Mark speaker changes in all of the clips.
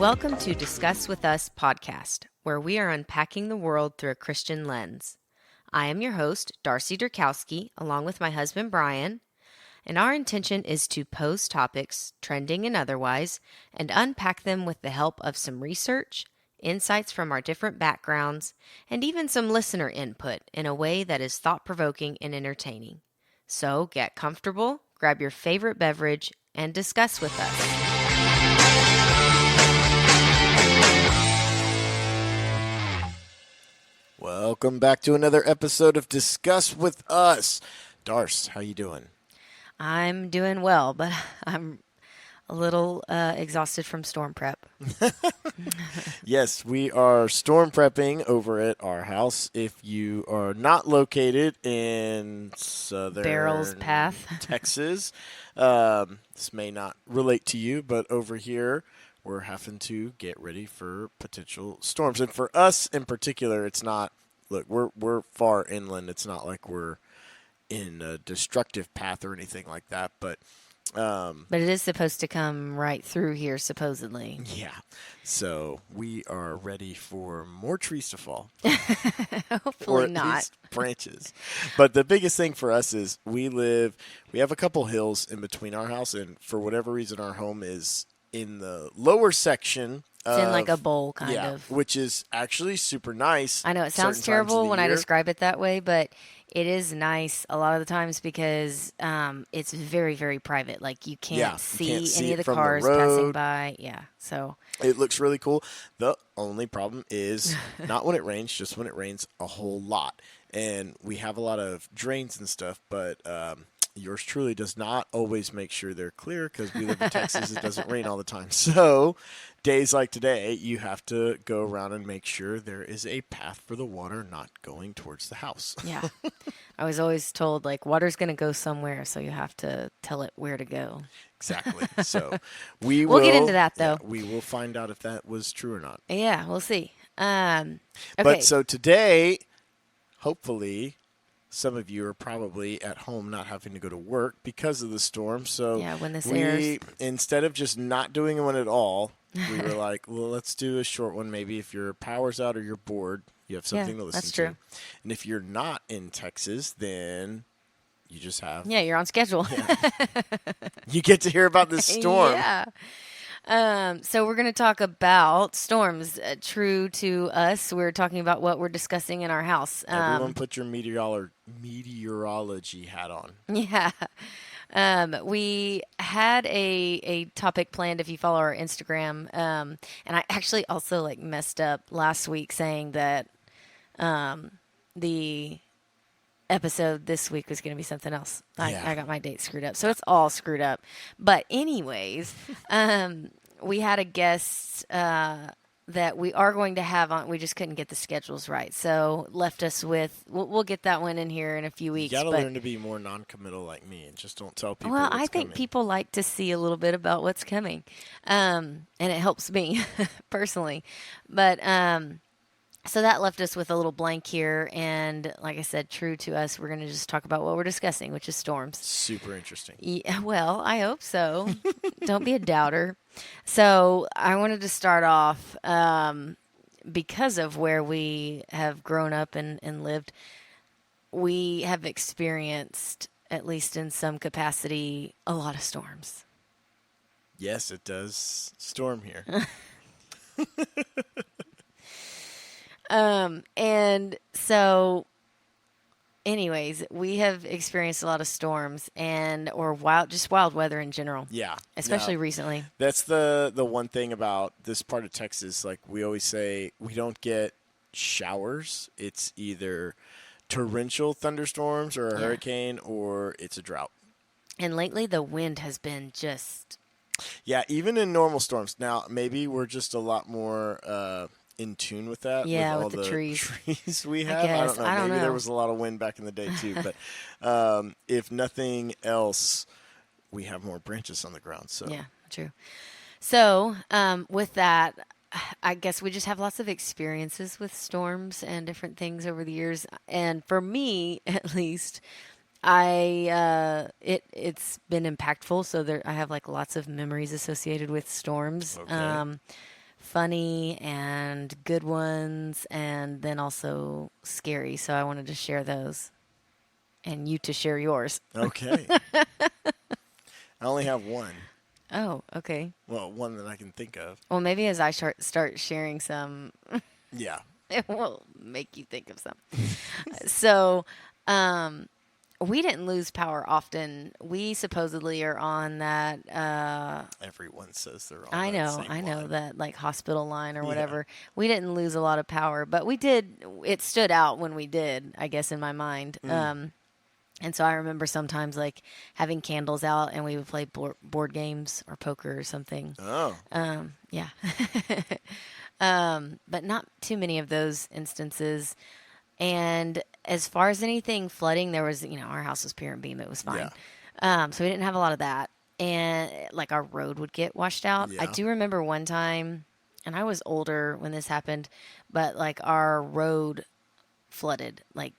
Speaker 1: Welcome to Discuss With Us podcast, where we are unpacking the world through a Christian lens. I am your host, Darcy Durkowski, along with my husband, Brian, and our intention is to pose topics, trending and otherwise, and unpack them with the help of some research, insights from our different backgrounds, and even some listener input in a way that is thought-provoking and entertaining. So get comfortable, grab your favorite beverage, and discuss with us.
Speaker 2: Welcome back to another episode of Discuss With Us. Darce, how you doing?
Speaker 1: I'm doing well, but I'm a little exhausted from storm prep.
Speaker 2: Yes, we are storm prepping over at our house. If you are not located in southern
Speaker 1: Beryl's path.
Speaker 2: Texas, this may not relate to you, but over here we're having to get ready for potential storms. And for us in particular, it's not, look, we're far inland. It's not like we're in a destructive path or anything like that, but
Speaker 1: it is supposed to come right through here, supposedly.
Speaker 2: yeah. So we are ready for more trees to fall.
Speaker 1: Hopefully
Speaker 2: or at
Speaker 1: not.
Speaker 2: least branches. But the biggest thing for us is we have a couple hills in between our house, and for whatever reason our home is in the lower section.
Speaker 1: It's in like a bowl, kind of.
Speaker 2: Which is actually super nice.
Speaker 1: I know it sounds terrible when I describe it that way, but it is nice a lot of the times because it's very, very private. Like you can't see any of the cars passing by. Yeah, so
Speaker 2: it looks really cool. The only problem is not when it rains, just when it rains a whole lot. And we have a lot of drains and stuff, but yours truly does not always make sure they're clear because we live in Texas. It doesn't rain all the time. So days like today, you have to go around and make sure there is a path for the water not going towards the house.
Speaker 1: Yeah. I was always told, like, water's going to go somewhere, so you have to tell it where to go.
Speaker 2: Exactly. So we'll
Speaker 1: get into that, though.
Speaker 2: Yeah, we will find out if that was true or not.
Speaker 1: Yeah, we'll see. Okay.
Speaker 2: But so today, hopefully, some of you are probably at home not having to go to work because of the storm. So
Speaker 1: yeah, when this airs,
Speaker 2: instead of just not doing one at all, we were like, well, let's do a short one. Maybe if your power's out or you're bored, you have something to listen
Speaker 1: that's
Speaker 2: to.
Speaker 1: true.
Speaker 2: And if you're not in Texas, then you just have.
Speaker 1: Yeah, you're on schedule.
Speaker 2: Yeah. You get to hear about this storm.
Speaker 1: Yeah. So we're going to talk about storms. True to us, we're talking about what we're discussing in our house.
Speaker 2: Everyone put your meteorology hat on.
Speaker 1: Yeah. We had a topic planned if you follow our Instagram. And I actually also messed up last week saying that the episode this week was going to be something else. I got my date screwed up. So it's all screwed up. But anyways, we had a guest that we are going to have on. We just couldn't get the schedules right. So left us with, we'll get that one in here in a few weeks.
Speaker 2: You got to learn to be more non-committal like me and just don't tell people
Speaker 1: Well,
Speaker 2: what's
Speaker 1: I think
Speaker 2: coming.
Speaker 1: people like to see a little bit about what's coming. And it helps me personally. But so that left us with a little blank here. And like I said, true to us, we're going to just talk about what we're discussing, which is storms.
Speaker 2: Super interesting.
Speaker 1: Yeah, well, I hope so. Don't be a doubter. So I wanted to start off because of where we have grown up and lived. We have experienced, at least in some capacity, a lot of storms.
Speaker 2: Yes, it does storm here.
Speaker 1: And so anyways, we have experienced a lot of storms or wild weather in general.
Speaker 2: Yeah.
Speaker 1: Especially recently.
Speaker 2: That's the one thing about this part of Texas. Like we always say, we don't get showers. It's either torrential thunderstorms or a hurricane or it's a drought.
Speaker 1: And lately the wind has been just...
Speaker 2: Yeah, even in normal storms. Now, maybe we're just a lot more... in tune with that,
Speaker 1: yeah,
Speaker 2: with all
Speaker 1: with the trees
Speaker 2: we have. I don't know. Maybe there was a lot of wind back in the day too. But if nothing else, we have more branches on the ground. So
Speaker 1: yeah, true. So with that, I guess we just have lots of experiences with storms and different things over the years. And for me, at least, it's been impactful. So I have lots of memories associated with storms.
Speaker 2: Okay.
Speaker 1: funny and good ones, and then also scary. So I wanted to share those and you to share yours.
Speaker 2: Okay. I only have one.
Speaker 1: Oh, okay.
Speaker 2: Well, one that I can think of.
Speaker 1: Well, maybe as I start sharing some,
Speaker 2: Yeah.
Speaker 1: it will make you think of some. So, um, we didn't lose power often. We supposedly are on that.
Speaker 2: Everyone says they're on that same
Speaker 1: I know
Speaker 2: line.
Speaker 1: that like hospital line or
Speaker 2: Yeah.
Speaker 1: whatever. We didn't lose a lot of power, but we did. It stood out when we did, I guess, in my mind. And so I remember sometimes like having candles out, and we would play board games or poker or something.
Speaker 2: Oh.
Speaker 1: Yeah. But not too many of those instances. And as far as anything flooding, there was, our house was pier and beam. It was
Speaker 2: Yeah.
Speaker 1: fine. So we didn't have a lot of that. And like our road would get washed out. I
Speaker 2: Yeah.
Speaker 1: do remember one time, and I was older when this happened, but like our road flooded, like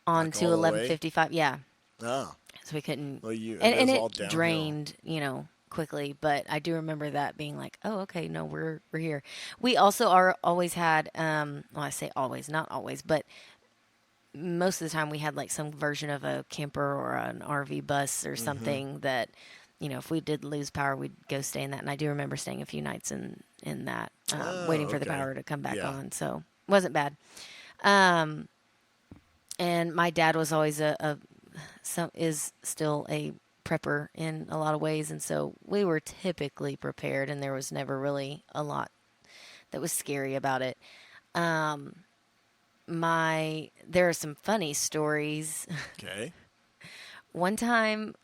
Speaker 2: Like
Speaker 1: onto
Speaker 2: all the way.
Speaker 1: 1155. Yeah.
Speaker 2: Oh.
Speaker 1: So we couldn't,
Speaker 2: Well, it
Speaker 1: and
Speaker 2: goes
Speaker 1: it
Speaker 2: all downhill.
Speaker 1: drained, quickly. But I do remember that being like, oh, okay, no, we're here. We also are always had, well, I say always, not always, but most of the time we had like some version of a camper or an RV bus or something that, if we did lose power, we'd go stay in that. And I do remember staying a few nights in that, waiting
Speaker 2: Oh,
Speaker 1: for the
Speaker 2: okay.
Speaker 1: power to come back
Speaker 2: Yeah.
Speaker 1: on. So it wasn't bad. And my dad was always is still a prepper in a lot of ways, and so we were typically prepared, and there was never really a lot that was scary about it. There are some funny stories.
Speaker 2: Okay.
Speaker 1: One time,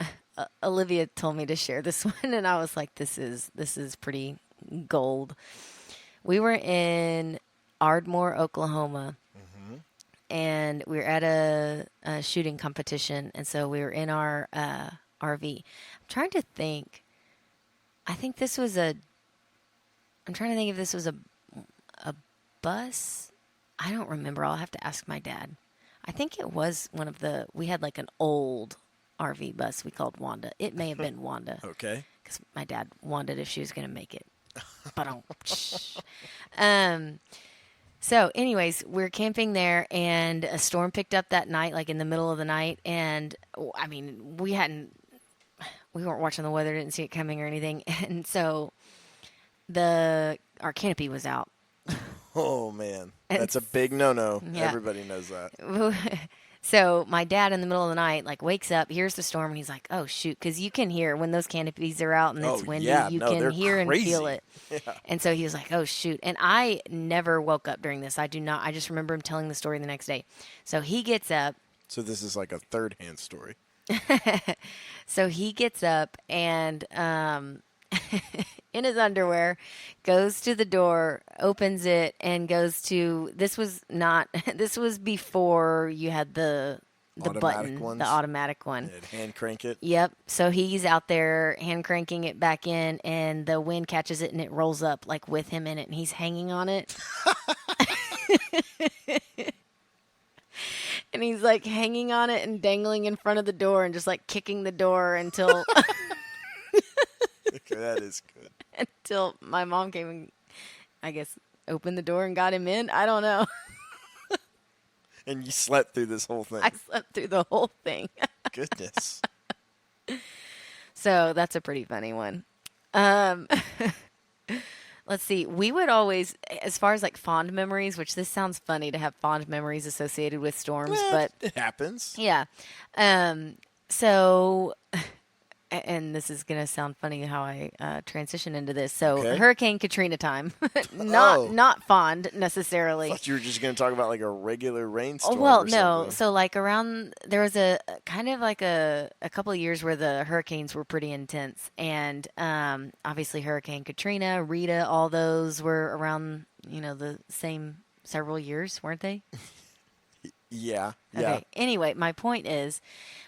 Speaker 1: Olivia told me to share this one, and I was like, "This is pretty gold." We were in Ardmore, Oklahoma, and we were at a shooting competition, and so we were in our RV. I'm trying to think. I think this was a. I'm trying to think if this was a bus. I don't remember. I'll have to ask my dad. I think it was one of the. We had like an old RV bus we called Wanda. It may have been Wanda
Speaker 2: Okay.
Speaker 1: because my dad wondered if she was going to make it. But um. So, anyways, we're camping there, and a storm picked up that night, like in the middle of the night. And I mean, we weren't watching the weather, didn't see it coming or anything. And so our canopy was out.
Speaker 2: Oh man,
Speaker 1: And
Speaker 2: that's a big no-no.
Speaker 1: yeah.
Speaker 2: Everybody knows that.
Speaker 1: So my dad in the middle of the night, like wakes up, hears the storm, and he's like, "Oh shoot!" Because you can hear when those canopies are out and it's
Speaker 2: Oh
Speaker 1: windy,
Speaker 2: yeah,
Speaker 1: you
Speaker 2: no,
Speaker 1: can
Speaker 2: they're
Speaker 1: hear and feel
Speaker 2: crazy.
Speaker 1: it. And so he was like, "Oh shoot!" And I never woke up during this. I do not. I just remember him telling the story the next day. So he gets up.
Speaker 2: So this is like a third-hand story.
Speaker 1: So he gets up and in his underwear goes to the door, opens it, and goes to. This was not. This was before you had the
Speaker 2: Automatic
Speaker 1: button,
Speaker 2: ones?
Speaker 1: the automatic one.
Speaker 2: And hand crank it.
Speaker 1: Yep. So he's out there hand cranking it back in, and the wind catches it and it rolls up like with him in it, and he's hanging on it. And he's like hanging on it and dangling in front of the door and just like kicking the door until
Speaker 2: Okay, that is good.
Speaker 1: until my mom came and I guess opened the door and got him in. I don't know.
Speaker 2: And you slept through this whole thing.
Speaker 1: I slept through the whole thing.
Speaker 2: Goodness.
Speaker 1: So that's a pretty funny one. Let's see. We would always, as far as like fond memories, which this sounds funny to have fond memories associated with storms, but
Speaker 2: it happens.
Speaker 1: yeah. So, and this is going to sound funny how I transition into this. So,
Speaker 2: Okay.
Speaker 1: Hurricane Katrina time.
Speaker 2: Oh.
Speaker 1: Not fond necessarily.
Speaker 2: I thought you were just going to talk about like a regular rainstorm.
Speaker 1: Well,
Speaker 2: or
Speaker 1: no.
Speaker 2: something.
Speaker 1: So, like there was a kind of like a couple of years where the hurricanes were pretty intense, and obviously Hurricane Katrina, Rita, all those were around the same several years, weren't they?
Speaker 2: Yeah.
Speaker 1: Okay.
Speaker 2: Yeah.
Speaker 1: Anyway, my point is,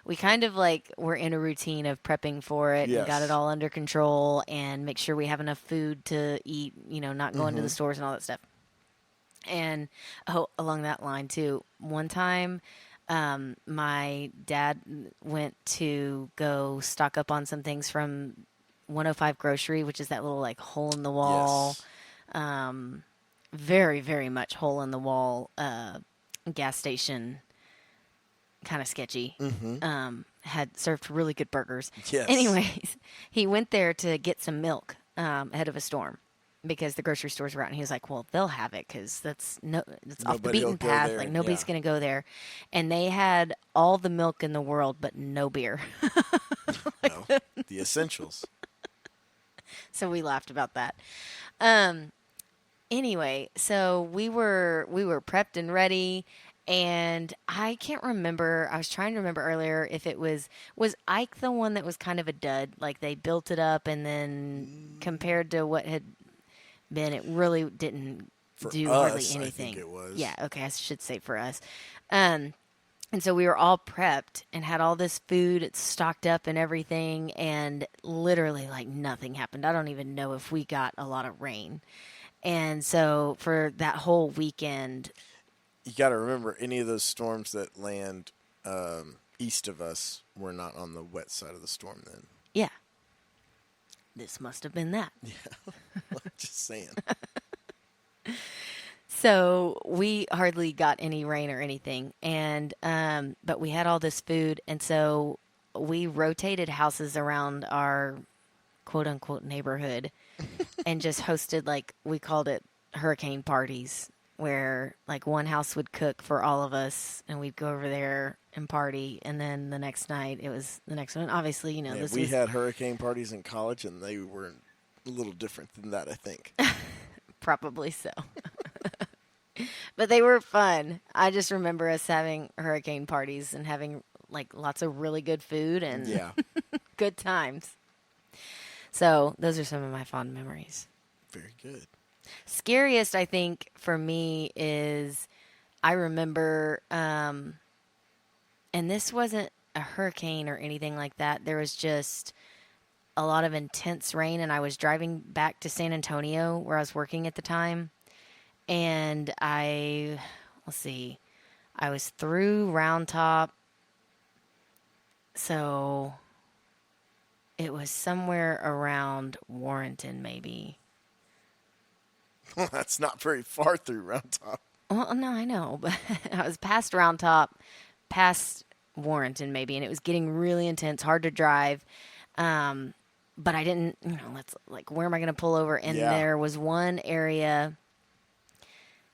Speaker 1: we kind of like were in a routine of prepping for it and got
Speaker 2: Yes.
Speaker 1: it all under control and make sure we have enough food to eat. Not going to the stores and all that stuff. And along that line too, one time, my dad went to go stock up on some things from 105 Grocery, which is that little like hole in the wall,
Speaker 2: Yes.
Speaker 1: very, very much hole in the wall gas station, kind of sketchy.
Speaker 2: Mm-hmm.
Speaker 1: Had served really good burgers.
Speaker 2: Yes.
Speaker 1: Anyways, he went there to get some milk ahead of a storm because the grocery stores were out, and he was like, "Well, they'll have it because that's off the
Speaker 2: Nobody will
Speaker 1: beaten
Speaker 2: go
Speaker 1: path.
Speaker 2: there,
Speaker 1: Like
Speaker 2: and yeah.
Speaker 1: nobody's gonna go there." And they had all the milk in the world, but no beer.
Speaker 2: No, the essentials.
Speaker 1: So we laughed about that. Um, anyway, so we were prepped and ready, and I can't remember. I was trying to remember earlier if it was Ike the one that was kind of a dud. Like they built it up, and then compared to what had been, it really didn't
Speaker 2: For
Speaker 1: do hardly
Speaker 2: us, I think
Speaker 1: anything.
Speaker 2: it was.
Speaker 1: Yeah, okay, I should say for us. Um, and so we were all prepped and had all this food stocked up and everything, and literally like nothing happened. I don't even know if we got a lot of rain. And so for that whole weekend,
Speaker 2: You got to remember, any of those storms that land east of us were not on the wet side of the storm then.
Speaker 1: yeah, this must have been that.
Speaker 2: Just saying.
Speaker 1: So we hardly got any rain or anything, and but we had all this food, and so we rotated houses around our quote unquote neighborhood, and just hosted like we called it hurricane parties, where like one house would cook for all of us, and we'd go over there and party, and then the next night it was the next one. Obviously, you know
Speaker 2: Yeah,
Speaker 1: this
Speaker 2: we
Speaker 1: was
Speaker 2: had hurricane parties in college, and they were a little different than that, I think.
Speaker 1: probably so. But they were fun. I just remember us having hurricane parties and having like lots of really good food and
Speaker 2: Yeah,
Speaker 1: good times. So those are some of my fond memories.
Speaker 2: very good.
Speaker 1: Scariest, I think, for me is I remember, and this wasn't a hurricane or anything like that. There was just a lot of intense rain, and I was driving back to San Antonio where I was working at the time. And let's see, I was through Round Top. So it was somewhere around Warrenton, maybe.
Speaker 2: Well, that's not very far through Round Top.
Speaker 1: Well, no, I know, but I was past Round Top, past Warrenton, maybe, and it was getting really intense, hard to drive. But I didn't, let's like, where am I going to pull over? And
Speaker 2: Yeah.
Speaker 1: there was one area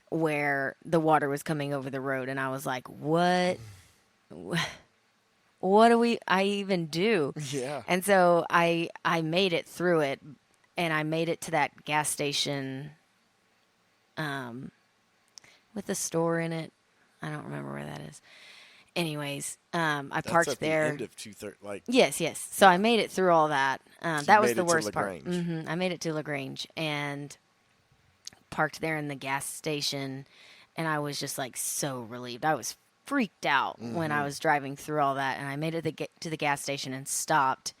Speaker 1: where the water was coming over the road, and I was like, what? What do I even do?
Speaker 2: Yeah.
Speaker 1: And so I made it through it, and I made it to that gas station with a store in it. I don't remember where that is. Anyways, I
Speaker 2: That's
Speaker 1: parked
Speaker 2: at
Speaker 1: there.
Speaker 2: the end of 2:30. Like,
Speaker 1: Yes, yes. So I made it through all that.
Speaker 2: you
Speaker 1: That was
Speaker 2: made
Speaker 1: the
Speaker 2: it to
Speaker 1: worst part.
Speaker 2: LaGrange.
Speaker 1: I made it to LaGrange and parked there in the gas station, and I was just like so relieved. I was freaked out when I was driving through all that, and I made it to the gas station and stopped.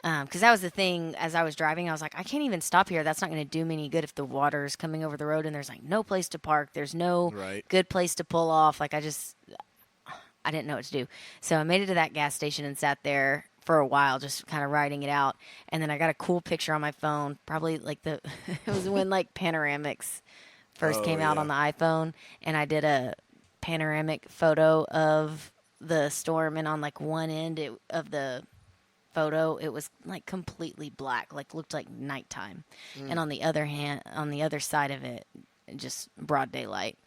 Speaker 1: Because that was the thing. As I was driving, I was like, I can't even stop here. That's not going to do me any good if the water's coming over the road and there's like no place to park. There's no
Speaker 2: Right.
Speaker 1: good place to pull off. Like I didn't know what to do. So I made it to that gas station and sat there for a while, just kind of riding it out. And then I got a cool picture on my phone. Probably like it was when like panoramics first
Speaker 2: Oh,
Speaker 1: came out
Speaker 2: yeah.
Speaker 1: on the iPhone, and I did a panoramic photo of the storm, and on like one end of the photo it was like completely black, like looked like nighttime, and on the other side of it, just broad daylight.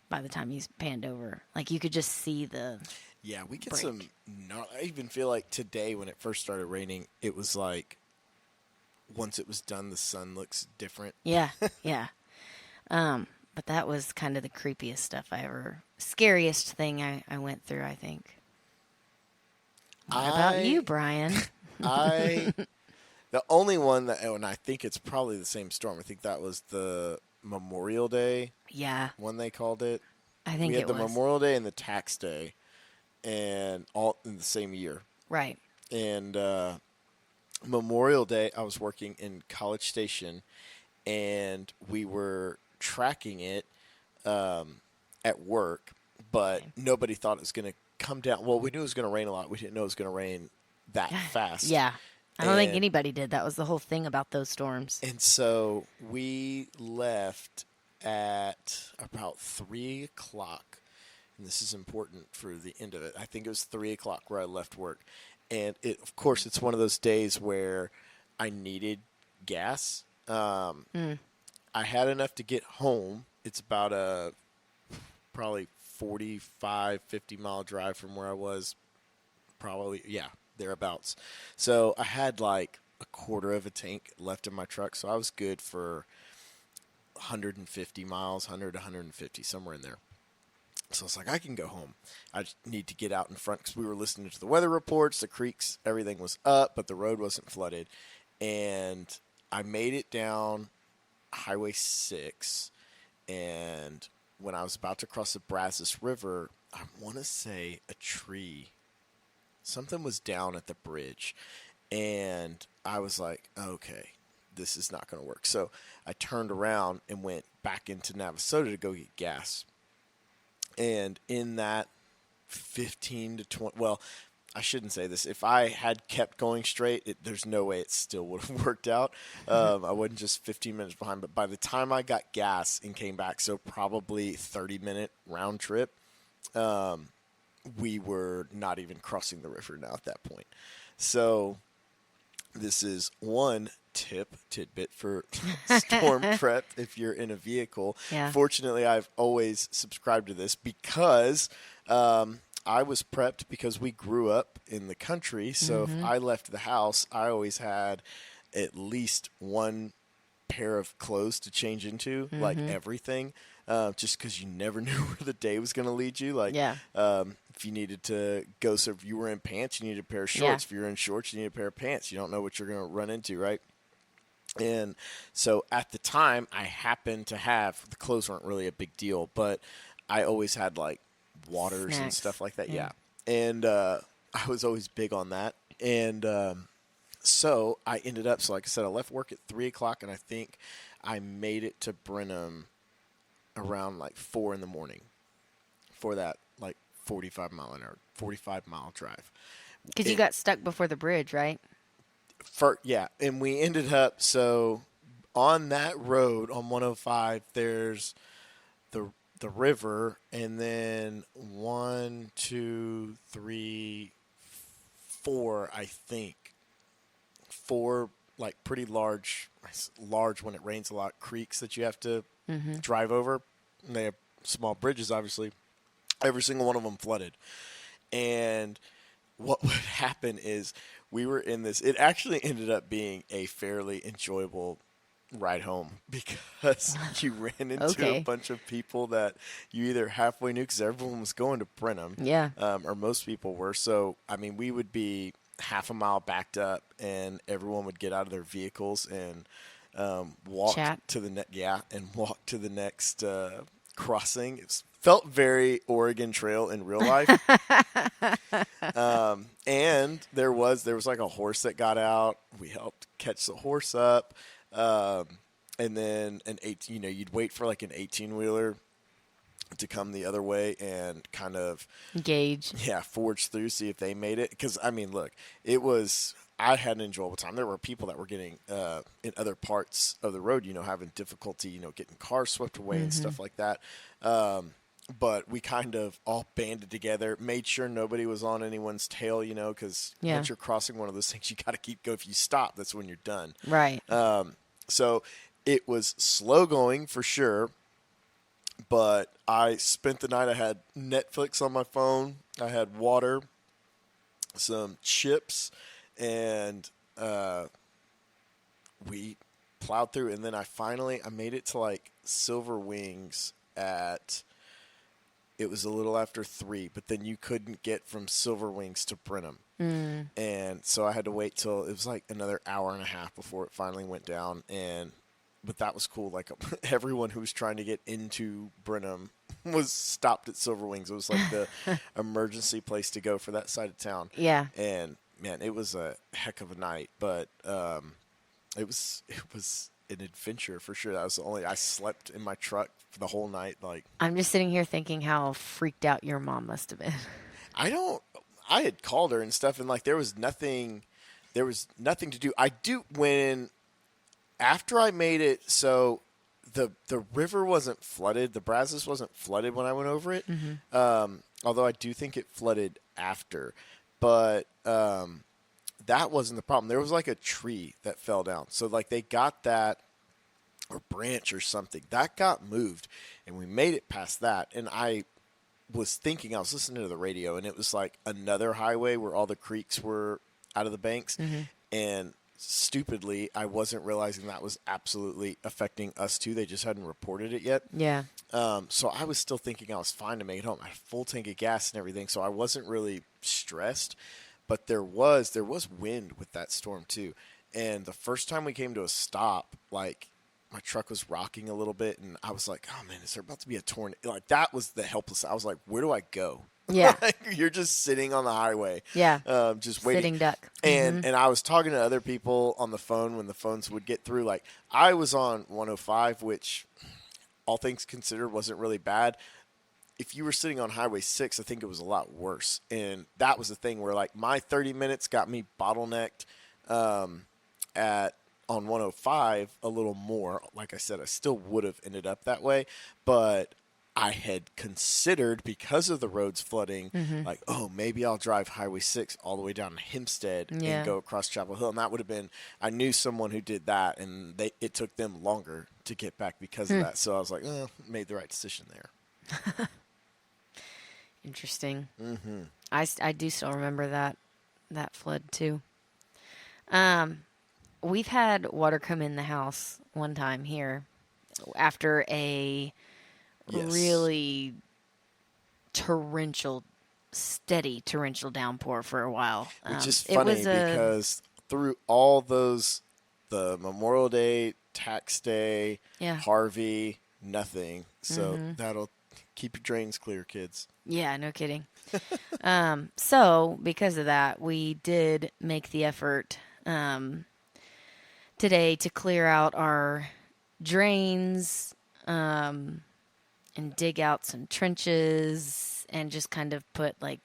Speaker 1: By the time you panned over, like you could just see the
Speaker 2: Yeah, we get
Speaker 1: break.
Speaker 2: some. I even feel like today, when it first started raining, it was like once it was done, the sun looks different.
Speaker 1: Yeah, yeah. But that was kind of the creepiest stuff scariest thing I went through, I think. What about you, Brian?
Speaker 2: I the only one that, and I think it's probably the same storm. I think that was the Memorial Day
Speaker 1: Yeah,
Speaker 2: one they called it.
Speaker 1: I think
Speaker 2: We had
Speaker 1: it
Speaker 2: the
Speaker 1: was.
Speaker 2: Memorial Day and the tax day, and all in the same year.
Speaker 1: Right.
Speaker 2: And Memorial Day, I was working in College Station, and we were tracking it at work, but nobody thought it was going to come down. Well, we knew it was going to rain a lot. We didn't know it was going to rain that fast.
Speaker 1: Yeah. I don't think anybody did. That was the whole thing about those storms.
Speaker 2: And so we left at about 3 o'clock. And this is important for the end of it. I think it was 3 o'clock where I left work. And of course, it's one of those days where I needed gas. I had enough to get home. It's about a probably 45, 50-mile drive from where I was. Probably, yeah, thereabouts. So I had like a quarter of a tank left in my truck. So I was good for 150 miles, 100 to 150, somewhere in there. So it's like, I can go home. I just need to get out in front because we were listening to the weather reports, the creeks, everything was up, but the road wasn't flooded. And I made it down Highway 6. And when I was about to cross the Brazos River, I want to say a tree, something was down at the bridge. And I was like, okay, this is not going to work. So I turned around and went back into Navasota to go get gas. And in that 15 to 20, well, I shouldn't say this. If I had kept going straight, there's no way it still would have worked out. I wasn't just 15 minutes behind. But by the time I got gas and came back, so probably 30-minute round trip, we were not even crossing the river now at that point. So this is one tidbit for storm prep if you're in a vehicle.
Speaker 1: Yeah.
Speaker 2: Fortunately, I've always subscribed to this because I was prepped because we grew up in the country. So if I left the house, I always had at least one pair of clothes to change into, like everything, just because you never knew where the day was going to lead you. Like, if you needed to go, so if you were in pants, you needed a pair of shorts. If you're in shorts, you need a pair of pants. You don't know what you're going to run into, right? And so at the time, I happened to have, the clothes weren't really a big deal, but I always had like waters and stuff like that. Yeah. And I was always big on that. And so I ended up, so like I said, I left work at 3 o'clock, and I think I made it to Brenham around like 4 in the morning for that like 45-mile drive.
Speaker 1: Because you got stuck before the bridge, right?
Speaker 2: Yeah, and we ended up, so on that road on 105, there's the river, and then 1, 2, 3, 4, I think, 4 like pretty large when it rains a lot, creeks that you have to drive over. And they have small bridges, obviously. Every single one of them flooded. And what would happen is we were in this. It actually ended up being a fairly enjoyable ride home because you ran into a bunch of people that you either halfway knew, because everyone was going to Brenham.
Speaker 1: Yeah.
Speaker 2: Or most people were. So, I mean, we would be half a mile backed up, and everyone would get out of their vehicles and walk to the next crossing. It felt very Oregon Trail in real life. And there was like a horse that got out. We helped catch the horse up. And then you'd wait for like an 18-wheeler to come the other way and kind of
Speaker 1: gauge.
Speaker 2: Yeah, forge through, see if they made it. Because, I mean, look, I had an enjoyable time. There were people that were getting, in other parts of the road, having difficulty, getting cars swept away and stuff like that. But we kind of all banded together, made sure nobody was on anyone's tail, because once you're crossing one of those things, you got to keep going. If you stop, that's when you're done.
Speaker 1: Right.
Speaker 2: So it was slow going for sure. But I spent the night. I had Netflix on my phone. I had water, some chips, and we plowed through. And then I made it to like Silver Wings it was a little after 3, but then you couldn't get from Silver Wings to Brenham. And so I had to wait till it was like another hour and a half before it finally went down. But that was cool. Like everyone who was trying to get into Brenham was stopped at Silver Wings. It was like the emergency place to go for that side of town.
Speaker 1: Yeah.
Speaker 2: And man, it was a heck of a night, but it was an adventure for sure. That was I slept in my truck for the whole night. Like,
Speaker 1: I'm just sitting here thinking how freaked out your mom must have been.
Speaker 2: I had called her and stuff, and like there was nothing there was nothing to do. After I made it, so the river wasn't flooded. The Brazos wasn't flooded when I went over it. Although I do think it flooded after. But that wasn't the problem. There was like a tree that fell down. So like they got that, or branch or something that got moved, and we made it past that. And I was listening to the radio, and it was like another highway where all the creeks were out of the banks. And stupidly, I wasn't realizing that was absolutely affecting us too. They just hadn't reported it yet.
Speaker 1: Yeah.
Speaker 2: So I was still thinking I was fine to make it home. I had a full tank of gas and everything, so I wasn't really stressed. But there was wind with that storm too. And the first time we came to a stop, like my truck was rocking a little bit, and I was like, "Oh man, is there about to be a tornado?" Like that was the helpless. I was like, "Where do I go?"
Speaker 1: Yeah.
Speaker 2: Like, you're just sitting on the highway.
Speaker 1: Yeah.
Speaker 2: Just waiting.
Speaker 1: Sitting duck.
Speaker 2: And I was talking to other people on the phone when the phones would get through. Like I was on 105, which all things considered wasn't really bad. If you were sitting on Highway 6, I think it was a lot worse. And that was the thing where like my 30 minutes got me bottlenecked on 105 a little more. Like I said, I still would have ended up that way, but I had considered, because of the roads flooding, like, oh, maybe I'll drive Highway 6 all the way down to Hempstead and go across Chapel Hill. And that would have been, I knew someone who did that, and it took them longer to get back because of that. So I was like, oh, made the right decision there.
Speaker 1: Interesting. I do still remember that flood too. We've had water come in the house one time here after a really steady torrential downpour for a while.
Speaker 2: Which is funny because through all those, the Memorial Day, Tax Day, Harvey, nothing. So that'll keep your drains clear, kids.
Speaker 1: Yeah, no kidding. So because of that, we did make the effort today to clear out our drains and dig out some trenches and just kind of put like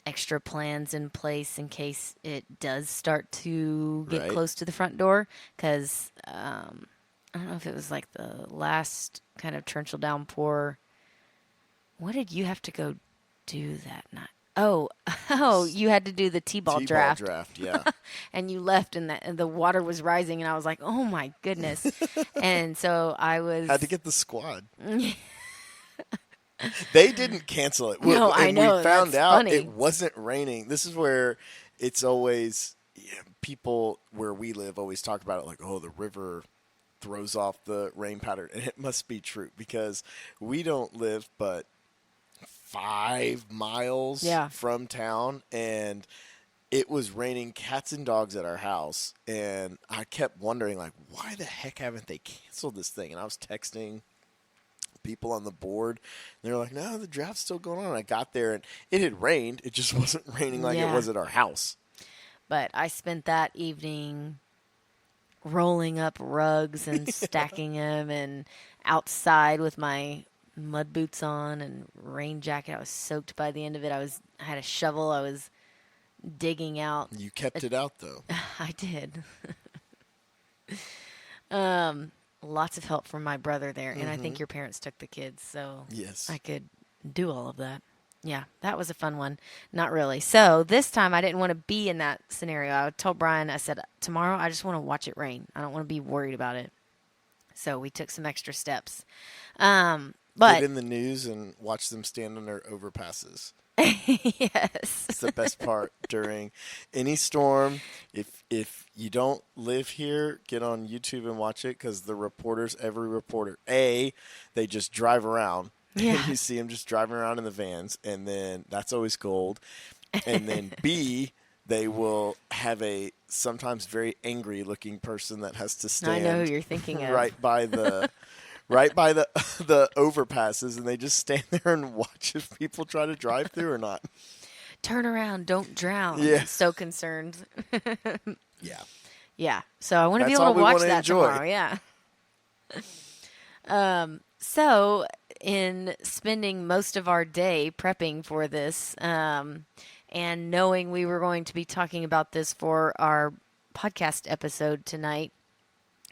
Speaker 1: extra plans in place in case it does start to get close to the front door. Because I don't know if it was like the last kind of torrential downpour. What did you have to go do that night? Oh, you had to do the T-ball draft.
Speaker 2: Yeah.
Speaker 1: And you left, and the water was rising, and I was like, oh, my goodness. And so I
Speaker 2: had to get the squad. They didn't cancel it.
Speaker 1: No, I know.
Speaker 2: We found out
Speaker 1: funny.
Speaker 2: It wasn't raining. This is where it's always, people where we live always talk about it like, oh, the river throws off the rain pattern. And it must be true because we don't live but 5 miles from town, and it was raining cats and dogs at our house, and I kept wondering, like, why the heck haven't they canceled this thing? And I was texting people on the board, and they were like, no, the draft's still going on. And I got there, and it had rained. It just wasn't raining like it was at our house.
Speaker 1: But I spent that evening rolling up rugs and stacking them, and outside with my mud boots on and rain jacket. I was soaked by the end of it. I had a shovel. I was digging out.
Speaker 2: You kept it out though.
Speaker 1: I did. Lots of help from my brother there, and I think your parents took the kids, so
Speaker 2: yes,
Speaker 1: I could do all of that. Yeah, that was a fun one. Not really. So this time I didn't want to be in that scenario. I told Brian, I said, tomorrow I just want to watch it rain. I don't want to be worried about it. So we took some extra steps. But
Speaker 2: get in the news and watch them stand on their overpasses.
Speaker 1: Yes.
Speaker 2: It's the best part during any storm. If you don't live here, get on YouTube and watch it because every reporter, they just drive around.
Speaker 1: Yeah.
Speaker 2: And you see them just driving around in the vans, and then that's always gold. And then B, they will have a sometimes very angry looking person that has to stand.
Speaker 1: I know who you're thinking of.
Speaker 2: Right by the the overpasses, and they just stand there and watch if people try to drive through or not.
Speaker 1: Turn around, don't drown.
Speaker 2: Yeah.
Speaker 1: So concerned.
Speaker 2: Yeah.
Speaker 1: Yeah. So I want to be
Speaker 2: That's
Speaker 1: able
Speaker 2: all
Speaker 1: to
Speaker 2: we
Speaker 1: watch
Speaker 2: wanna
Speaker 1: that
Speaker 2: enjoy.
Speaker 1: tomorrow. Yeah. So in spending most of our day prepping for this, And knowing we were going to be talking about this for our podcast episode tonight,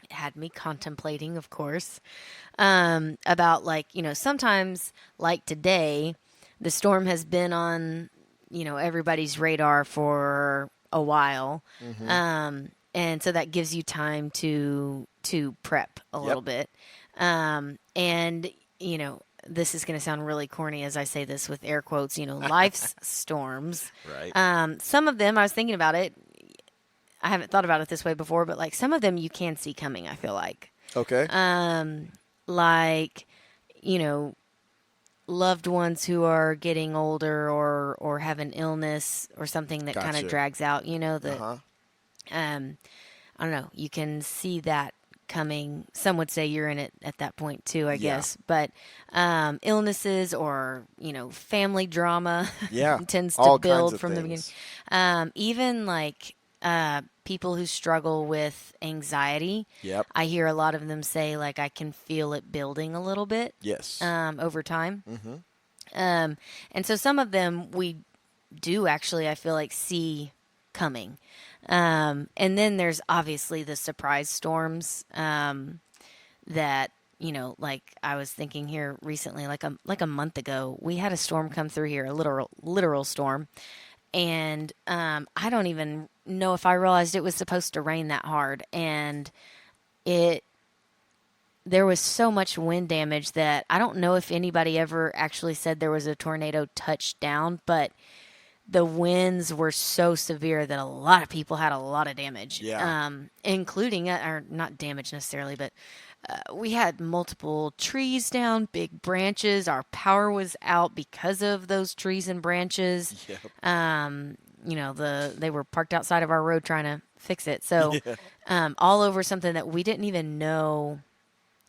Speaker 1: it had me contemplating, of course, about like, sometimes like today, the storm has been on, everybody's radar for a while. And so that gives you time to prep a
Speaker 2: Yep.
Speaker 1: little bit. And, this is going to sound really corny as I say this with air quotes, life's storms.
Speaker 2: Right.
Speaker 1: Some of them, I was thinking about it. I haven't thought about it this way before, but like some of them you can see coming, I feel like.
Speaker 2: Okay.
Speaker 1: Like, you know, loved ones who are getting older or have an illness or something that kind
Speaker 2: Gotcha.
Speaker 1: of drags out, that
Speaker 2: Uh-huh.
Speaker 1: I don't know, you can see that coming. Some would say you're in it at that point too, I
Speaker 2: Yeah.
Speaker 1: guess. But illnesses or, family drama
Speaker 2: Yeah.
Speaker 1: tends to
Speaker 2: All kinds
Speaker 1: build
Speaker 2: of
Speaker 1: from the
Speaker 2: things.
Speaker 1: beginning. Even like people who struggle with anxiety,
Speaker 2: Yep.
Speaker 1: I hear a lot of them say, like, I can feel it building a little bit
Speaker 2: Yes.
Speaker 1: over time.
Speaker 2: Mm-hmm.
Speaker 1: And so some of them we do actually, I feel like, see coming. And then there's obviously the surprise storms that, like I was thinking here recently, like a month ago, we had a storm come through here, a literal storm. And I don't even know if I realized it was supposed to rain that hard. And there was so much wind damage that I don't know if anybody ever actually said there was a tornado touchdown, but the winds were so severe that a lot of people had a lot of damage.
Speaker 2: Yeah.
Speaker 1: Including, or not damage necessarily, but we had multiple trees down, big branches. Our power was out because of those trees and branches.
Speaker 2: Yep.
Speaker 1: They were parked outside of our road trying to fix it. So, all over something that we didn't even know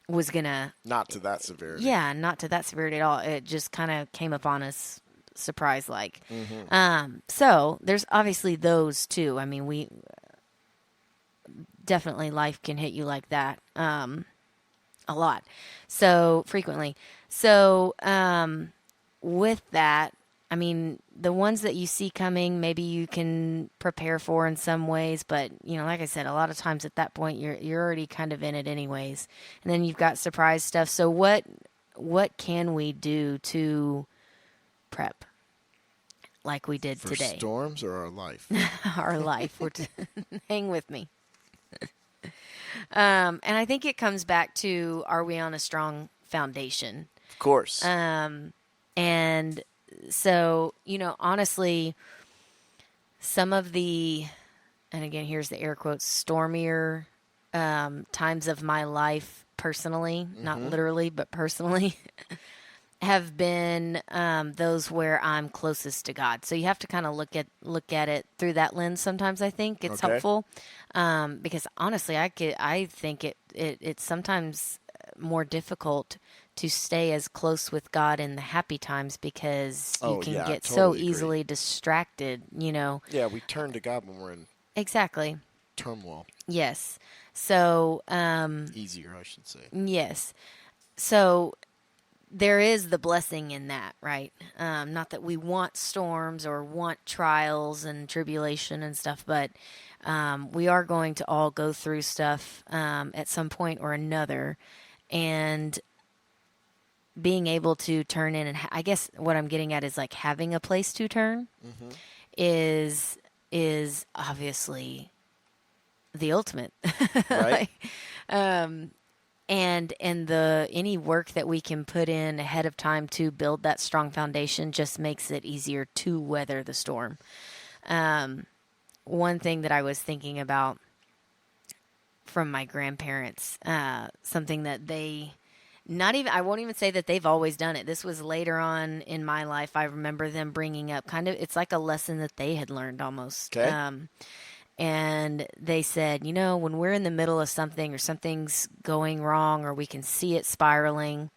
Speaker 1: was gonna.
Speaker 2: Not to that severity.
Speaker 1: Yeah, not to that severity at all. It just kind of came upon us surprise like. So there's obviously those too. I mean, we definitely life can hit you like that a lot, so frequently. So with that, I mean, the ones that you see coming, maybe you can prepare for in some ways, but like I said, a lot of times at that point you're already kind of in it anyways. And then you've got surprise stuff. So what can we do to prep like we did
Speaker 2: For
Speaker 1: today?
Speaker 2: storms or our life?
Speaker 1: Our life. Hang with me. And I think it comes back to, are we on a strong foundation?
Speaker 2: Of course.
Speaker 1: And so, honestly, some of the, and again, here's the air quotes, stormier times of my life personally, not literally, but personally, have been those where I'm closest to God. So you have to kind of look at it through that lens. Sometimes I think it's
Speaker 2: Okay.
Speaker 1: helpful because honestly, I think it's sometimes more difficult to stay as close with God in the happy times because you
Speaker 2: Oh,
Speaker 1: can
Speaker 2: yeah, I
Speaker 1: get so
Speaker 2: totally agree.
Speaker 1: easily distracted.
Speaker 2: Yeah, we turn to God when we're in
Speaker 1: Exactly.
Speaker 2: turmoil.
Speaker 1: Yes. So
Speaker 2: Easier, I should say.
Speaker 1: yes. So there is the blessing in that, right? Not that we want storms or want trials and tribulation and stuff, but we are going to all go through stuff at some point or another. And being able to turn in, and I guess what I'm getting at is like having a place to turn is obviously the ultimate.
Speaker 2: Right?
Speaker 1: And the any work that we can put in ahead of time to build that strong foundation just makes it easier to weather the storm. One thing that I was thinking about from my grandparents, something that they not even, I won't even say that they've always done it. This was later on in my life. I remember them bringing up kind of, it's like a lesson that they had learned almost.
Speaker 2: Okay.
Speaker 1: And they said, when we're in the middle of something or something's going wrong or we can see it spiraling,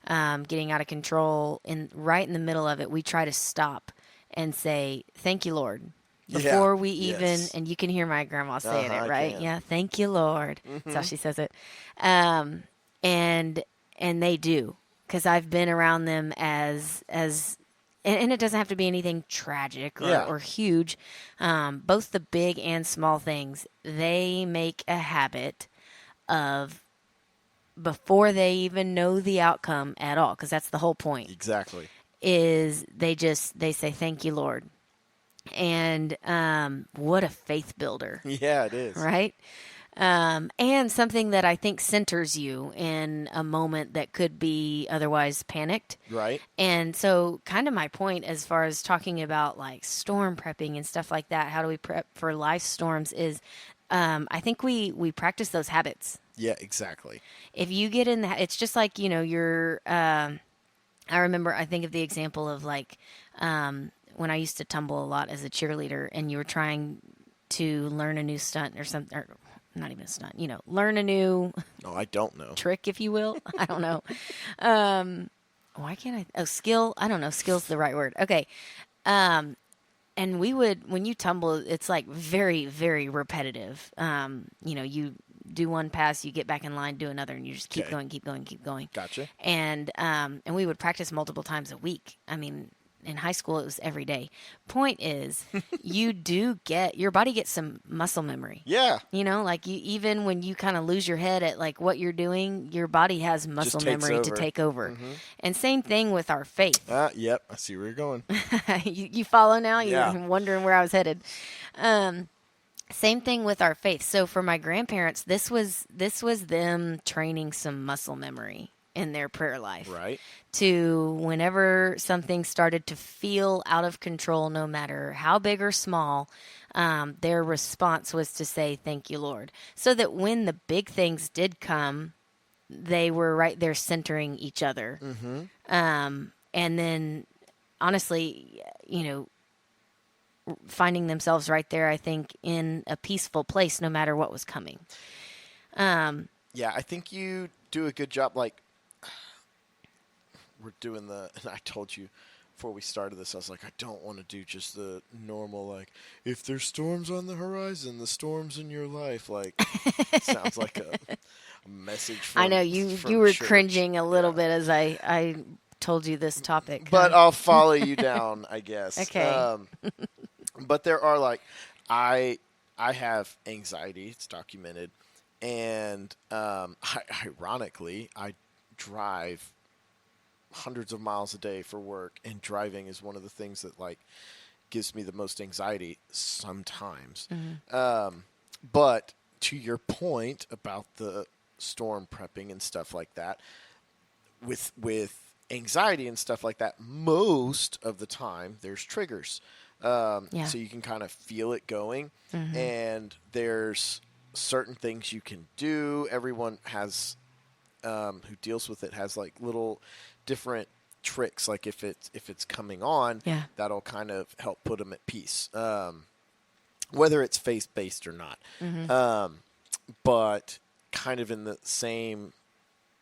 Speaker 1: getting out of control, and right in the middle of it, we try to stop and say, "Thank you, Lord." Before we even,
Speaker 2: Yes.
Speaker 1: and you can hear my grandma saying
Speaker 2: I
Speaker 1: it, right?
Speaker 2: can.
Speaker 1: Yeah, thank you, Lord. That's how she says it. And they do, because I've been around them as and it doesn't have to be anything tragic
Speaker 2: Yeah.
Speaker 1: or huge. Both the big and small things, they make a habit of before they even know the outcome at all, because that's the whole point,
Speaker 2: Exactly.
Speaker 1: is they say, thank you, Lord. And what a faith builder,
Speaker 2: Yeah, it is.
Speaker 1: right? And something that I think centers you in a moment that could be otherwise panicked.
Speaker 2: Right.
Speaker 1: And so, kind of my point as far as talking about like storm prepping and stuff like that, how do we prep for life storms is I think we practice those habits.
Speaker 2: Yeah, exactly.
Speaker 1: If you get in that, it's just like, you're, I remember, I think of the example of like when I used to tumble a lot as a cheerleader and you were trying to learn a new stunt or something, or not even a stunt, learn a new
Speaker 2: No, I don't know.
Speaker 1: trick, if you will. I don't know. Why can't I? Oh, skill. I don't know. Skill's the right word. Okay. And when you tumble, it's like very, very repetitive. You do one pass, you get back in line, do another, and you just keep
Speaker 2: Okay.
Speaker 1: going, keep going, keep going.
Speaker 2: Gotcha.
Speaker 1: And we would practice multiple times a week. I mean, in high school, it was every day. Point is, your body gets some muscle memory.
Speaker 2: Yeah.
Speaker 1: Like even when you kind of lose your head at like what you're doing, your body has muscle
Speaker 2: takes
Speaker 1: memory to
Speaker 2: over.
Speaker 1: take over. And same thing with our faith.
Speaker 2: Yep. I see where you're going.
Speaker 1: You follow now?
Speaker 2: Yeah.
Speaker 1: You're wondering where I was headed. Same thing with our faith. So for my grandparents, this was them training some muscle memory in their prayer life.
Speaker 2: Right.
Speaker 1: To whenever something started to feel out of control, no matter how big or small, their response was to say, thank you, Lord. So that when the big things did come, they were right there centering each other. And then, honestly, finding themselves right there, I think, in a peaceful place, no matter what was coming.
Speaker 2: Yeah, I think you do a good job. Like, we're doing and I told you before we started this, I was like, I don't want to do just the normal, like, if there's storms on the horizon, the storms in your life. Like, sounds like a message from
Speaker 1: I know you
Speaker 2: from
Speaker 1: were
Speaker 2: church.
Speaker 1: cringing a little bit as I told you this topic.
Speaker 2: But
Speaker 1: huh?
Speaker 2: I'll follow you down, I guess.
Speaker 1: Okay.
Speaker 2: But there are like, I have anxiety. It's documented, and ironically, I drive hundreds of miles a day for work, and driving is one of the things that like gives me the most anxiety sometimes. But to your point about the storm prepping and stuff like that, with anxiety and stuff like that, most of the time there's triggers. So you can kind of feel it going, and there's certain things you can do. Everyone has who deals with it has like little different tricks. Like if it's coming on, that'll kind of help put them at peace, whether it's faith based or not. But kind of in the same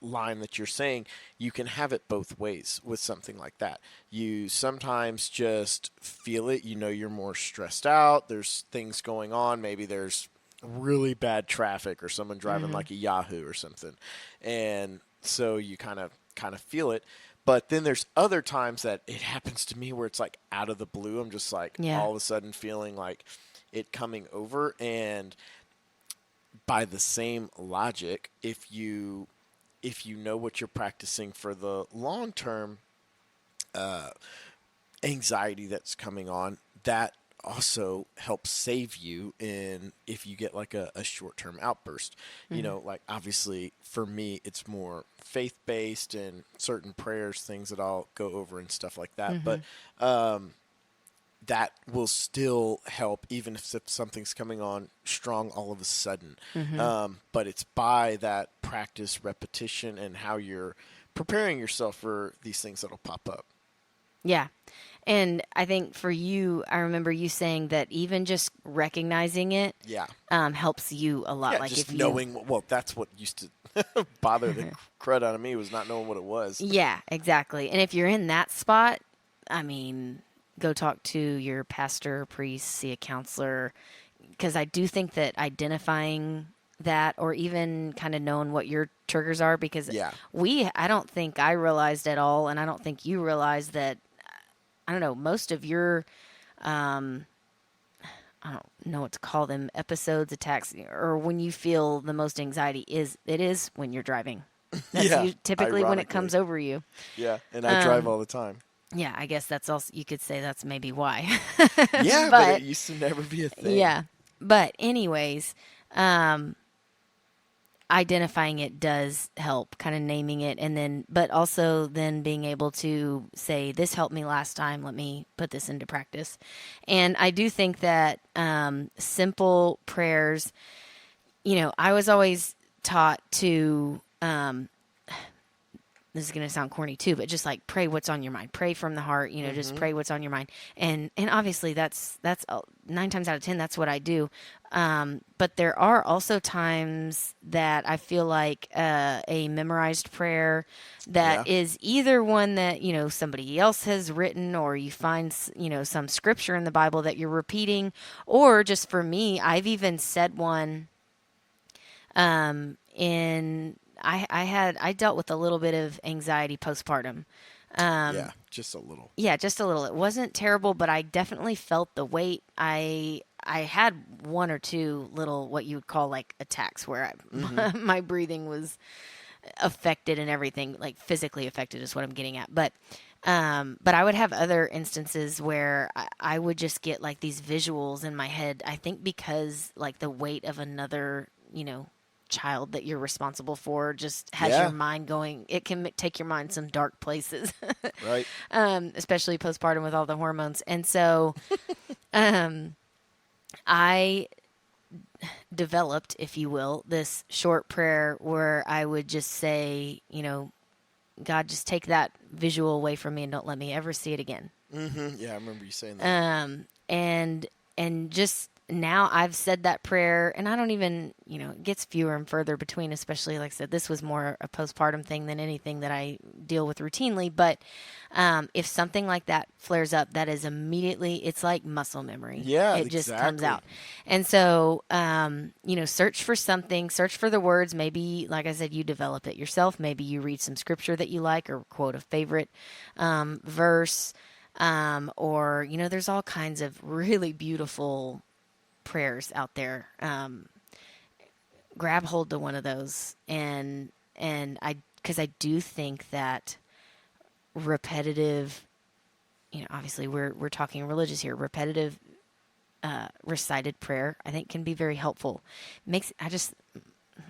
Speaker 2: line that you're saying, you can have it both ways with something like that. You sometimes just feel it, you're more stressed out, there's things going on, maybe there's really bad traffic or someone driving like a Yahoo or something, and so you kind of feel it. But then there's other times that it happens to me where it's like out of the blue, I'm just like all of a sudden feeling like it coming over. And by the same logic, if you know what you're practicing for the long-term anxiety that's coming on, that also helps save you in if you get like a short-term outburst. Like obviously for me, it's more faith-based and certain prayers, things that I'll go over and stuff like that. But that will still help even if something's coming on strong all of a sudden. But it's by that practice, repetition, and how you're preparing yourself for these things that'll pop up.
Speaker 1: Yeah. And I think for you, I remember you saying that even just recognizing it helps you a lot.
Speaker 2: Yeah,
Speaker 1: like
Speaker 2: just
Speaker 1: if
Speaker 2: knowing, well, that's what used to bother the crud out of me, was not knowing what it was.
Speaker 1: Yeah, exactly. And if you're in that spot, I mean, go talk to your pastor, priest, see a counselor, because I do think that identifying that, or even kind of knowing what your triggers are, because I don't think I realized at all, and I don't think you realized that I don't know, most of your, I don't know what to call them, episodes, attacks, or when you feel the most anxiety is when you're driving. That's
Speaker 2: Yeah,
Speaker 1: typically when it
Speaker 2: ironically.
Speaker 1: comes over you.
Speaker 2: Yeah, and I drive all the time.
Speaker 1: Yeah, I guess that's also, you could say that's maybe why.
Speaker 2: Yeah, but it
Speaker 1: But
Speaker 2: used to never be a thing.
Speaker 1: yeah, but anyways, um, identifying it does help, kind of naming it, and then, but also then being able to say, this helped me last time, let me put this into practice. And I do think that simple prayers, I was always taught to, this is going to sound corny too, but just like pray what's on your mind, pray from the heart, just pray what's on your mind. And obviously that's 9 times out of 10, that's what I do. But there are also times that I feel like a memorized prayer
Speaker 2: Yeah.
Speaker 1: that is either one that, somebody else has written, or you find, some scripture in the Bible that you're repeating, or just for me, I've even said one in I dealt with a little bit of anxiety postpartum.
Speaker 2: Yeah, just a little.
Speaker 1: Yeah, just a little. It wasn't terrible, but I definitely felt the weight. I had one or two little, what you would call like attacks, where my breathing was affected and everything, like physically affected is what I'm getting at. But I would have other instances where I would just get like these visuals in my head. I think because like the weight of another, child that you're responsible for just has
Speaker 2: Yeah.
Speaker 1: your mind going. It can take your mind some dark places,
Speaker 2: Right.
Speaker 1: especially postpartum with all the hormones. And so, I developed, if you will, this short prayer where I would just say, God, just take that visual away from me and don't let me ever see it again.
Speaker 2: Yeah, I remember you saying that.
Speaker 1: And just now I've said that prayer, and I don't even, it gets fewer and further between, especially like I said, this was more a postpartum thing than anything that I deal with routinely. But if something like that flares up, that is immediately, it's like muscle memory.
Speaker 2: Yeah,
Speaker 1: it just comes
Speaker 2: exactly.
Speaker 1: out. And so, search for something, search for the words. Maybe, like I said, you develop it yourself. Maybe you read some scripture that you like, or quote a favorite verse. Or, there's all kinds of really beautiful prayers out there. Grab hold to one of those, and because I do think that repetitive, obviously we're talking religious here, repetitive recited prayer, I think can be very helpful. I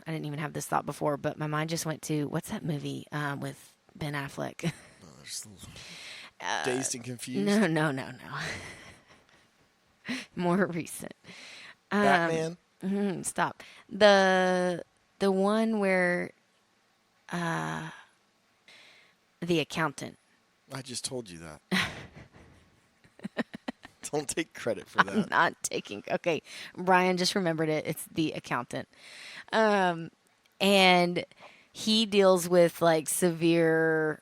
Speaker 1: didn't even have this thought before, but my mind just went to, what's that movie with Ben Affleck?
Speaker 2: Just dazed and confused.
Speaker 1: No. More recent.
Speaker 2: Batman.
Speaker 1: Stop. The one where the accountant.
Speaker 2: I just told you that. Don't take credit for that.
Speaker 1: I'm not taking. Okay, Brian just remembered it. It's the accountant, and he deals with like severe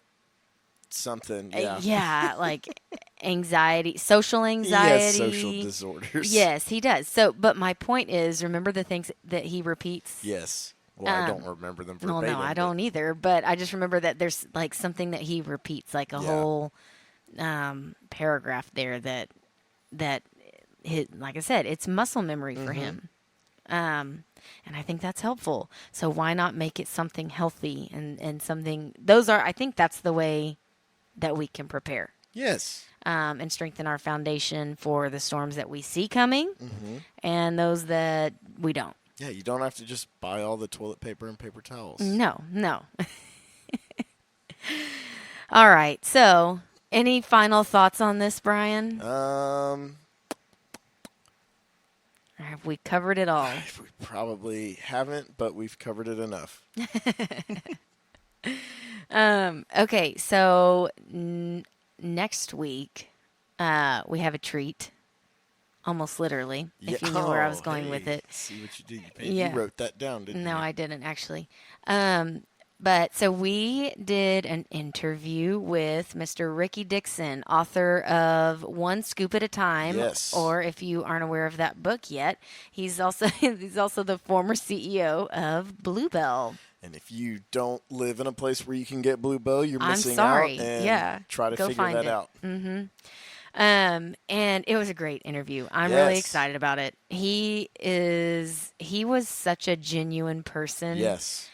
Speaker 2: Something, yeah.
Speaker 1: yeah, like anxiety, social anxiety.
Speaker 2: Yes, social disorders.
Speaker 1: Yes, he does. So, but my point is, remember the things that he repeats?
Speaker 2: Yes. Well, I don't remember them
Speaker 1: No,
Speaker 2: verbatim.
Speaker 1: I don't either. But I just remember that there's like something that he repeats, like a whole paragraph there that like I said, it's muscle memory for him. And I think that's helpful. So why not make it something healthy and something, I think that's the way that we can prepare.
Speaker 2: Yes.
Speaker 1: And strengthen our foundation for the storms that we see coming and those that we don't.
Speaker 2: Yeah, you don't have to just buy all the toilet paper and paper towels.
Speaker 1: No. All right. So, any final thoughts on this, Brian? Have we covered it all?
Speaker 2: We probably haven't, but we've covered it enough.
Speaker 1: Okay, so next week we have a treat, almost literally, if you knew where I was going with it.
Speaker 2: See what you did.
Speaker 1: Yeah.
Speaker 2: You wrote that down, didn't you?
Speaker 1: No, I didn't actually. But so we did an interview with Mr. Ricky Dixon, author of One Scoop at a Time.
Speaker 2: Yes.
Speaker 1: Or if you aren't aware of that book yet, he's also the former CEO of Bluebell.
Speaker 2: And if you don't live in a place where you can get Bluebell, you're
Speaker 1: I'm
Speaker 2: missing
Speaker 1: sorry.
Speaker 2: out. And
Speaker 1: Yeah.
Speaker 2: try to
Speaker 1: Go
Speaker 2: figure
Speaker 1: find
Speaker 2: that
Speaker 1: it.
Speaker 2: out.
Speaker 1: And it was a great interview. I'm really
Speaker 2: Yes.
Speaker 1: excited about it. He was such a genuine person,
Speaker 2: Yes.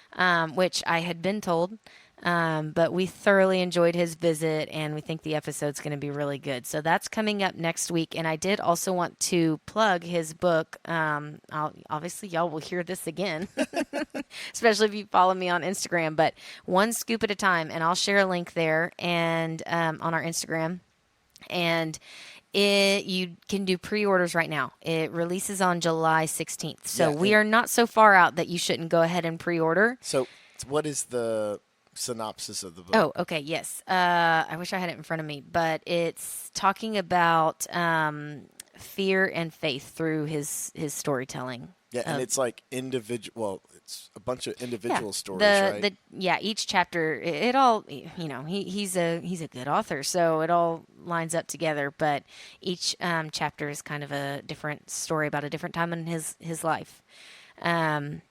Speaker 1: which I had been told. But we thoroughly enjoyed his visit, and we think the episode's going to be really good. So that's coming up next week. And I did also want to plug his book. Obviously, y'all will hear this again, especially if you follow me on Instagram. But One Scoop at a Time, and I'll share a link there and on our Instagram. And you can do pre-orders right now. It releases on July 16th. So
Speaker 2: Yeah.
Speaker 1: we are not so far out that you shouldn't go ahead and pre-order.
Speaker 2: So, what is the synopsis of the book?
Speaker 1: Oh, okay, yes. I wish I had it in front of me, but it's talking about fear and faith through his storytelling.
Speaker 2: Yeah, and it's like individual. Well, it's a bunch of individual stories, right?
Speaker 1: Each chapter, it all, he's a good author, so it all lines up together. But each chapter is kind of a different story about a different time in his life, and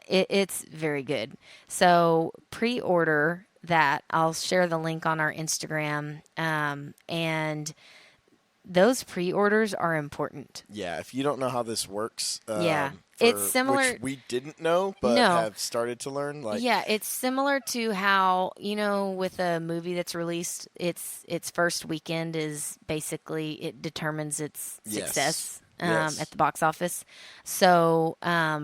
Speaker 1: it's very good. So pre-order that. I'll share the link on our Instagram, and those pre-orders are important.
Speaker 2: Yeah, if you don't know how this works,
Speaker 1: Yeah. It's similar.
Speaker 2: Which we didn't know, but
Speaker 1: No.
Speaker 2: have started to learn. Like,
Speaker 1: Yeah, it's similar to how, with a movie that's released, its first weekend is basically it determines its
Speaker 2: Yes.
Speaker 1: success
Speaker 2: Yes.
Speaker 1: at the box office. So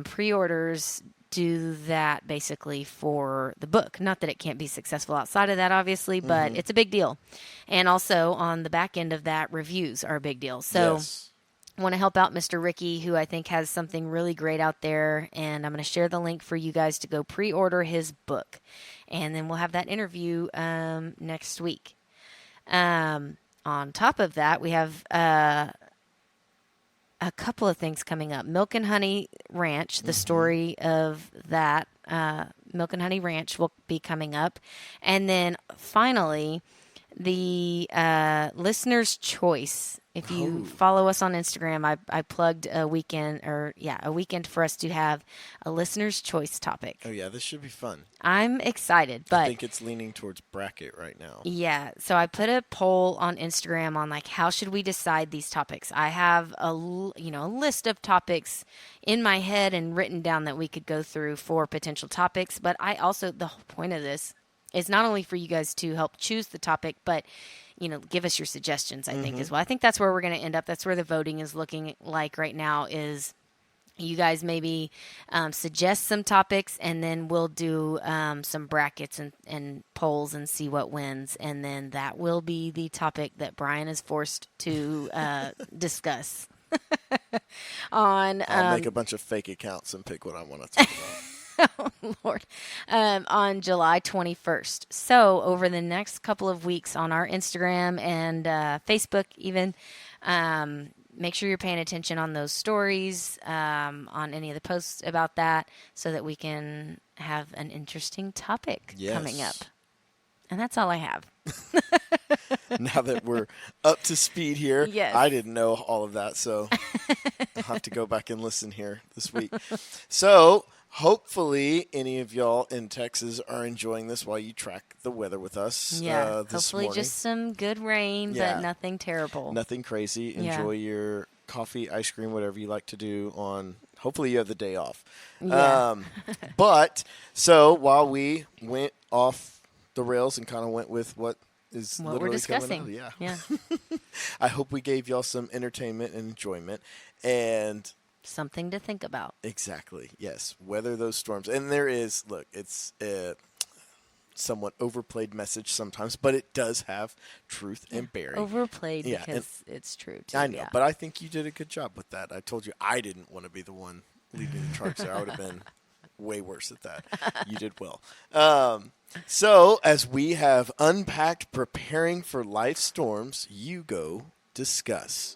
Speaker 1: pre-orders do that basically for the book. Not that it can't be successful outside of that, obviously, but it's a big deal. And also on the back end of that, reviews are a big deal. So
Speaker 2: yes.
Speaker 1: I want to help out Mr. Ricky, who I think has something really great out there. And I'm going to share the link for you guys to go pre-order his book. And then we'll have that interview next week. On top of that, we have a couple of things coming up. Milk and Honey Ranch, the story of that Milk and Honey Ranch will be coming up. And then finally, the listener's choice. If you follow us on Instagram, I plugged a weekend for us to have a listener's choice topic.
Speaker 2: Oh yeah, this should be fun.
Speaker 1: I'm excited, but
Speaker 2: I think it's leaning towards bracket right now.
Speaker 1: yeah, so I put a poll on Instagram on like how should we decide these topics. I have a list of topics in my head and written down that we could go through for potential topics, but I also the whole point of this is not only for you guys to help choose the topic, but give us your suggestions, I think, as well. I think that's where we're going to end up. That's where the voting is looking like right now is you guys maybe suggest some topics, and then we'll do some brackets and polls and see what wins. And then that will be the topic that Brian is forced to discuss.
Speaker 2: I'll make a bunch of fake accounts and pick what I want to talk about.
Speaker 1: Oh, Lord, on July 21st. So over the next couple of weeks on our Instagram and Facebook even, make sure you're paying attention on those stories, on any of the posts about that, so that we can have an interesting topic coming up. And that's all I have.
Speaker 2: Now that we're up to speed here,
Speaker 1: yes.
Speaker 2: I didn't know all of that, so I'll have to go back and listen here this week. So hopefully any of y'all in Texas are enjoying this while you track the weather with us.
Speaker 1: Yeah,
Speaker 2: this
Speaker 1: hopefully
Speaker 2: morning.
Speaker 1: just some good rain, but nothing terrible.
Speaker 2: Nothing crazy. Enjoy your coffee, ice cream, whatever you like to do on. Hopefully you have the day off.
Speaker 1: Yeah.
Speaker 2: But so while we went off the rails and kind of went with what
Speaker 1: we're discussing.
Speaker 2: Coming out,
Speaker 1: yeah.
Speaker 2: I hope we gave y'all some entertainment and enjoyment and
Speaker 1: something to think about.
Speaker 2: Exactly. Yes. Weather those storms. And there is, look, it's a somewhat overplayed message sometimes, but it does have truth and bearing.
Speaker 1: Overplayed because it's true too.
Speaker 2: I know, but I think you did a good job with that. I told you I didn't want to be the one leading the charge there. I would have been way worse at that. You did well. So as we have unpacked preparing for life storms, you go discuss.